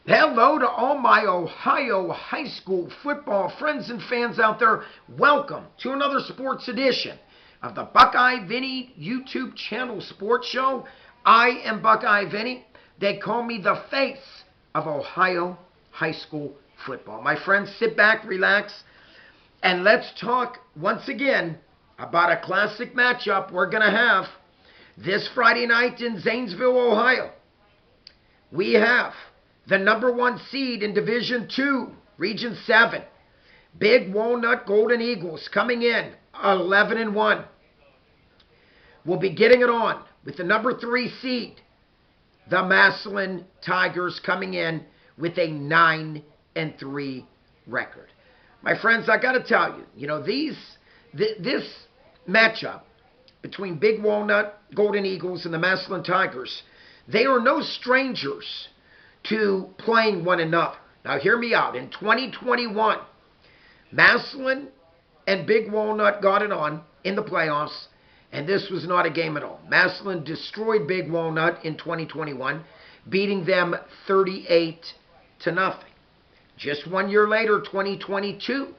Hello to all my Ohio high school football friends and fans out there. Welcome to another sports edition of the Buckeye Vinnie YouTube channel sports show. I am Buckeye Vinnie. They call me the face of Ohio high school football. My friends, sit back, relax, and let's talk once again about a classic matchup we're going to have this Friday night in Zanesville, Ohio. We have the number one seed in Division 2, Region 7. Big Walnut Golden Eagles coming in 11-1. We'll be getting it on with the number 3 seed, the Massillon Tigers, coming in with a 9-3 record. My friends, I got to tell you, this matchup between Big Walnut Golden Eagles and the Massillon Tigers, they are no strangers to playing one another. Now hear me out. In 2021, Massillon and Big Walnut got it on in the playoffs, and this was not a game at all. Massillon destroyed Big Walnut in 2021, beating them 38-0. Just 1 year later, 2022,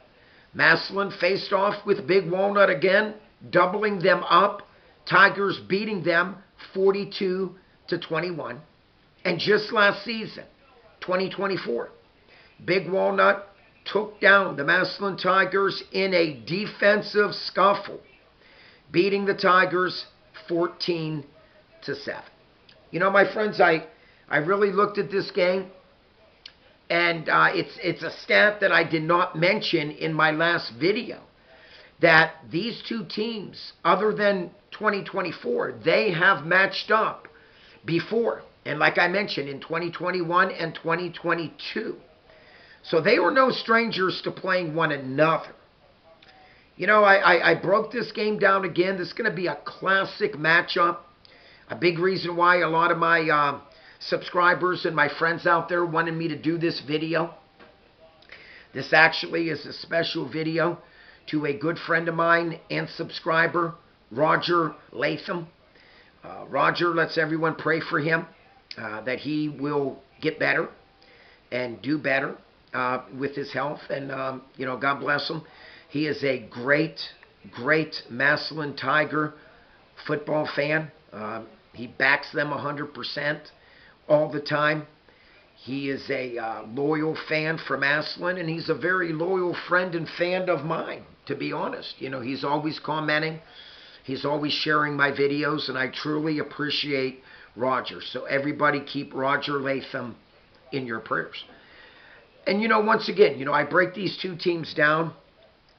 Massillon faced off with Big Walnut again, doubling them up. Tigers beating them 42-21. And just last season, 2024, Big Walnut took down the Massillon Tigers in a defensive scuffle, beating the Tigers 14-7. You know, my friends, I really looked at this game, and it's a stat that I did not mention in my last video, that these two teams, other than 2024, they have matched up before. And like I mentioned, in 2021 and 2022. So they were no strangers to playing one another. You know, I broke this game down again. This is going to be a classic matchup. A big reason why a lot of my subscribers and my friends out there wanted me to do this video. This actually is a special video to a good friend of mine and subscriber, Roger Latham. Roger lets everyone pray for him. That he will get better and do better with his health. And, God bless him. He is a great, great Massillon Tiger football fan. He backs them 100% all the time. He is a loyal fan for Massillon, and he's a very loyal friend and fan of mine, to be honest. You know, he's always commenting. He's always sharing my videos, and I truly appreciate Roger. So everybody keep Roger Latham in your prayers. And, once again, I break these two teams down.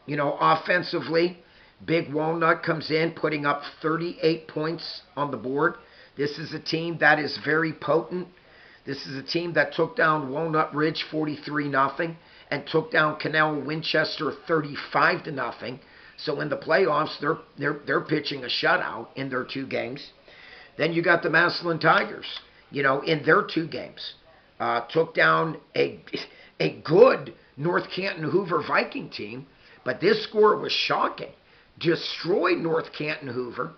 Offensively, Big Walnut comes in, putting up 38 points on the board. This is a team that is very potent. This is a team that took down Walnut Ridge 43-0 and took down Canal Winchester 35-0. So in the playoffs, they're pitching a shutout in their two games. Then you got the Massillon Tigers, in their two games. Took down a good North Canton Hoover Viking team, but this score was shocking. Destroyed North Canton Hoover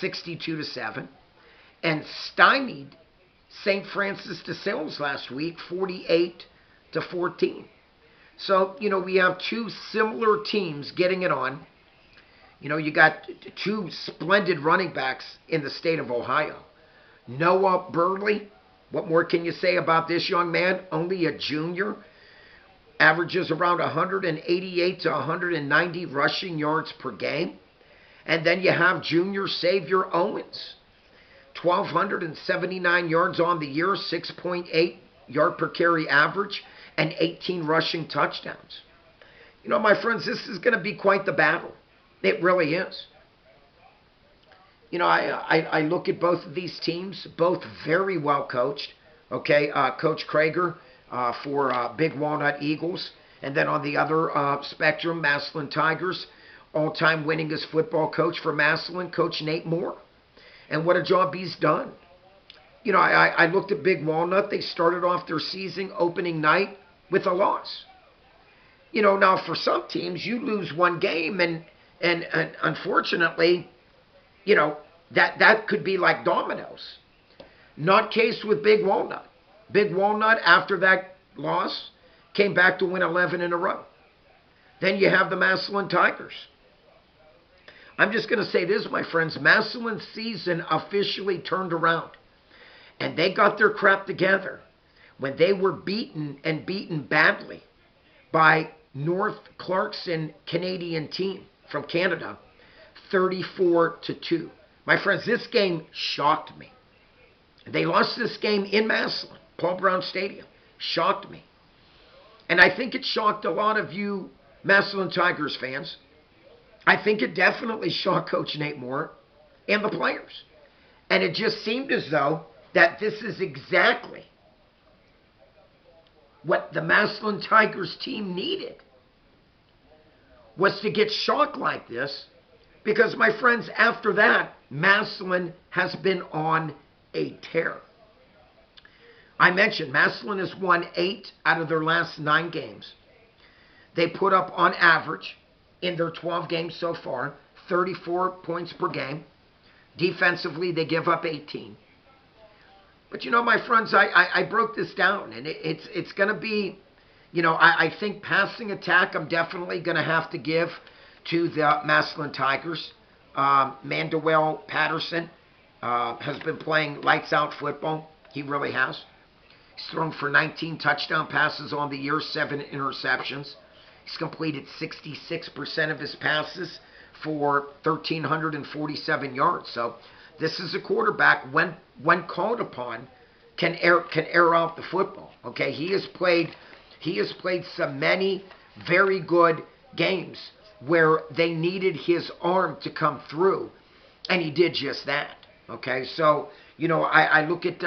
62-7 and stymied St. Francis de Sales last week 48-14. So, we have two similar teams getting it on. You got two splendid running backs in the state of Ohio. Noah Burley, what more can you say about this young man? Only a junior. Averages around 188 to 190 rushing yards per game. And then you have junior Xavier Owens. 1,279 yards on the year, 6.8 yard per carry average, and 18 rushing touchdowns. My friends, this is going to be quite the battle. It really is. I look at both of these teams, both very well coached. Okay, Coach Krager for Big Walnut Eagles. And then on the other spectrum, Massillon Tigers, all-time winningest football coach for Massillon, Coach Nate Moore. And what a job he's done. I looked at Big Walnut. They started off their season opening night with a loss. Now for some teams, you lose one game and unfortunately, that could be like dominoes. Not case with Big Walnut. Big Walnut, after that loss, came back to win 11 in a row. Then you have the Massillon Tigers. I'm just going to say this, my friends. Massillon's season officially turned around. And they got their crap together when they were beaten, and beaten badly, by North Clarkson Canadian team from Canada, 34-2. My friends, this game shocked me. They lost this game in Massillon, Paul Brown Stadium. Shocked me. And I think it shocked a lot of you Massillon Tigers fans. I think it definitely shocked Coach Nate Moore and the players. And it just seemed as though that this is exactly what the Massillon Tigers team needed, was to get shocked like this, because, my friends, after that, Massillon has been on a tear. I mentioned Massillon has won 8 out of their last 9 games. They put up, on average, in their 12 games so far, 34 points per game. Defensively, they give up 18. But, you know, my friends, I broke this down, and it's going to be, you know, I think passing attack I'm definitely going to have to give to the Massillon Tigers. Mandewell Patterson has been playing lights-out football. He really has. He's thrown for 19 touchdown passes on the year, 7 interceptions. He's completed 66% of his passes for 1,347 yards. So this is a quarterback, when called upon, can air out the football. Okay, he has played many very good games where they needed his arm to come through, and he did just that. Okay, so, you know, I look at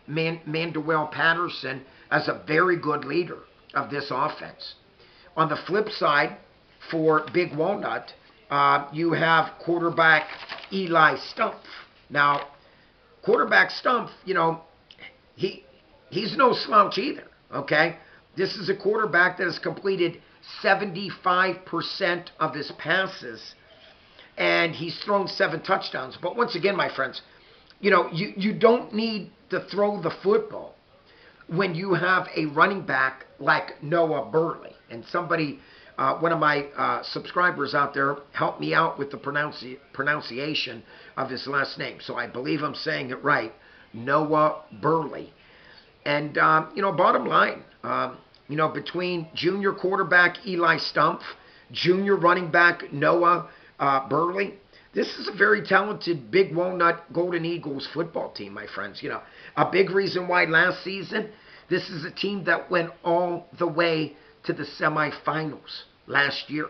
Mandewell Patterson as a very good leader of this offense. On the flip side, for Big Walnut, you have quarterback Eli Stumpf. Now, quarterback Stumpf, you know, he's no slouch either, okay? This is a quarterback that has completed 75% of his passes, and he's thrown 7 touchdowns. But once again, my friends, you know, you don't need to throw the football when you have a running back like Noah Burley. And somebody, one of my subscribers out there, helped me out with the pronunciation of his last name. So I believe I'm saying it right, Noah Burley. And, you know, bottom line, you know, between junior quarterback Eli Stumpf, junior running back Noah Burley, this is a very talented Big Walnut Golden Eagles football team, my friends. You know, a big reason why last season, this is a team that went all the way to the semifinals last year.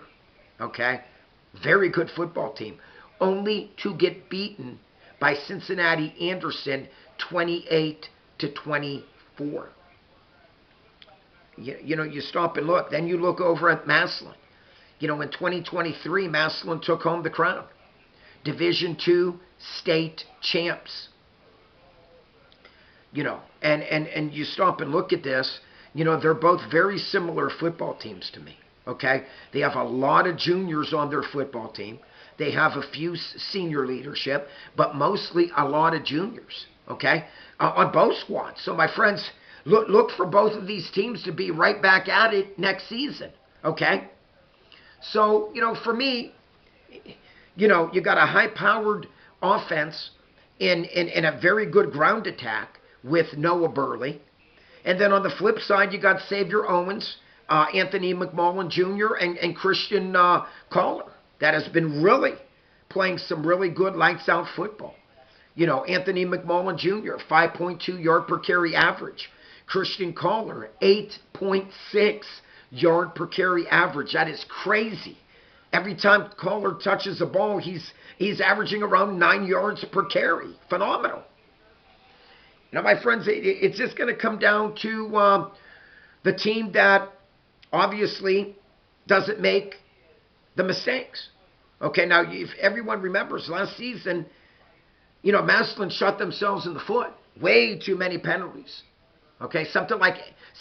Okay? Very good football team. Only to get beaten by Cincinnati Anderson 28-24. You know, you stop and look. Then you look over at Massillon. You know, in 2023, Massillon took home the crown. Division II state champs. You know, and you stop and look at this. You know, they're both very similar football teams to me. Okay? They have a lot of juniors on their football team. They have a few senior leadership, but mostly a lot of juniors. Okay? On both squads. So, my friends, look for both of these teams to be right back at it next season. Okay? So, you know, for me, you know, you got a high-powered offense in a very good ground attack with Noah Burley. And then on the flip side, you got Xavier Owens, Anthony McMullen Jr., and Christian Collar. That has been really playing some really good lights-out football. You know, Anthony McMullen Jr., 5.2 yard per carry average. Christian Collar, 8.6 yard per carry average. That is crazy. Every time Collar touches the ball, he's averaging around 9 yards per carry. Phenomenal. You know, my friends, it's just going to come down to the team that obviously doesn't make the mistakes. Okay, now, if everyone remembers last season, you know, Massillon shot themselves in the foot. Way too many penalties. Okay, something like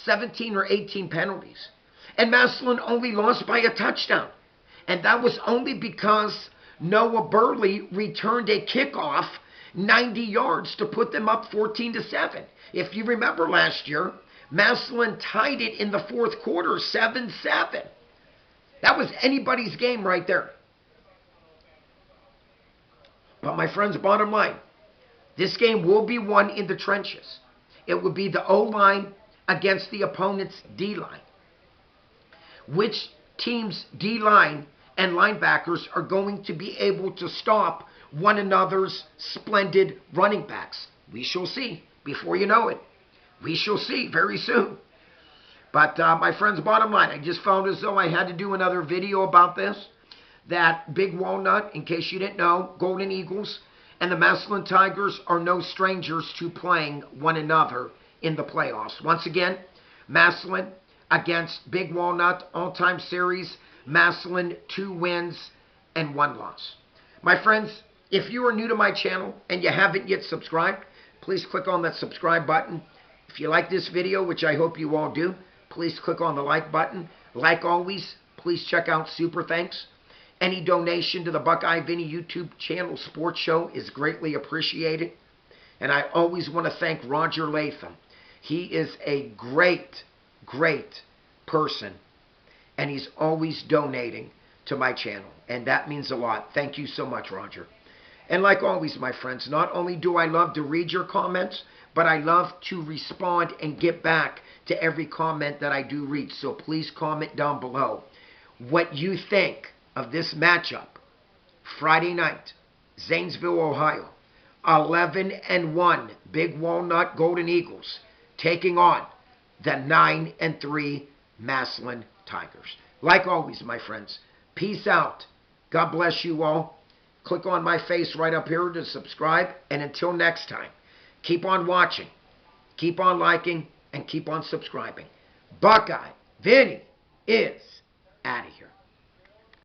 17 or 18 penalties. And Massillon only lost by a touchdown. And that was only because Noah Burley returned a kickoff 90 yards to put them up 14-7. If you remember last year, Massillon tied it in the fourth quarter, 7-7. That was anybody's game right there. But my friends, bottom line, this game will be won in the trenches. It will be the O-line against the opponent's D-line. Which team's D-line and linebackers are going to be able to stop one another's splendid running backs? We shall see before you know it. We shall see very soon. But my friends, bottom line, I just found as though I had to do another video about this. That Big Walnut, in case you didn't know, Golden Eagles and the Massillon Tigers are no strangers to playing one another in the playoffs. Once again, Massillon against Big Walnut, all-time series. Massillon 2 wins and 1 loss. My friends, if you are new to my channel and you haven't yet subscribed, please click on that subscribe button. If you like this video, which I hope you all do, please click on the like button. Like always, please check out Super Thanks. Any donation to the Buckeye Vinnie YouTube channel sports show is greatly appreciated. And I always want to thank Roger Latham. He is a great, great person. And he's always donating to my channel. And that means a lot. Thank you so much, Roger. And like always, my friends, not only do I love to read your comments, but I love to respond and get back to every comment that I do read. So please comment down below what you think of this matchup. Friday night, Zanesville, Ohio. 11-1 Big Walnut Golden Eagles taking on the 9-3 Massillon Tigers. Like always, my friends, peace out. God bless you all. Click on my face right up here to subscribe. And until next time, keep on watching, keep on liking, and keep on subscribing. Buckeye Vinnie is out of here.